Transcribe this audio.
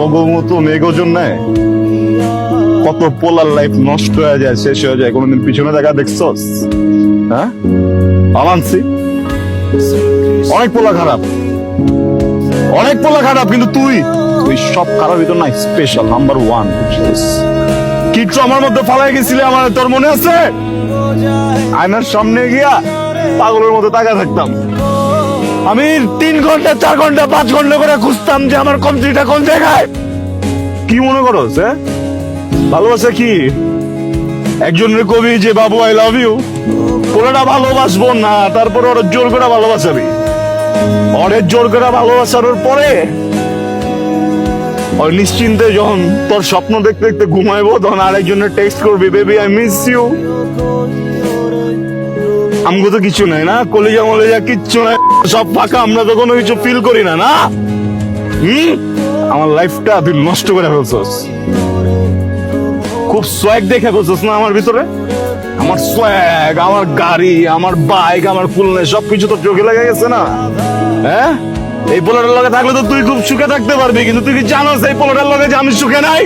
তোগো মতো মেঘজন নেয় কত পোলার লাইফ নষ্ট হয়ে যায়, শেষ হয়ে যায়। কোনোদিন পিছনে দেখা দেখছস? হ্যাঁ, আমানছি অনেক পোলা খারাপ, অনেক পোলা খারাপ, কিন্তু তুই তুই সব খারাপ ভিতর না স্পেশাল নাম্বার ওয়ান। কিচ্ছু আমার মধ্যে ফালাই গেছিলে, আমার তোর মনে আছে? আয়নার সামনে গিয়া পাগলের মতো তাকা থাকতাম আমি, 3 ঘন্টা 4 ঘন্টা 5 ঘন্টা করে খুঁজতাম যে আমার কমপ্লিটটা কোন জায়গায়। কি মনে করো ভালোবাসা কি? একজনের কবি যে বাবু আই লাভ ইউ, কোনটা ভালোবাসবো না, তারপর ওরা জোর করে ভালোবাসাবি, অনেক জোর করে ভালোবাসানোর পরে ওই নিশ্চিন্তে যখন তোর স্বপ্ন দেখতে দেখতে ঘুমাইবো, তখন আরেকজনের টেক্সট করবি, বেবি আই মিস ইউ। আমগো তো কিছু নাই না, কলিজা মলিজা কিচ্ছু নাই, সব ফাঁকা, আমরা তো কোনো কিছু ফিল করি না। না আমার লাইফটা তুই নষ্ট করে ফেলছস, খুব সোয়াগ দেখে ফেলছস না আমার ভিতরে। আমার সোয়াগ, আমার গাড়ি, আমার বাইক, আমার ফুলনে সবকিছু তো চোখে লেগে গেছে না। হ্যাঁ, এই পোলাটার লগে থাকলে তো তুই খুব সুখে থাকতে পারবি, কিন্তু তুই কি জানোস এই পোলাটার লগে যে আমি সুখে নাই?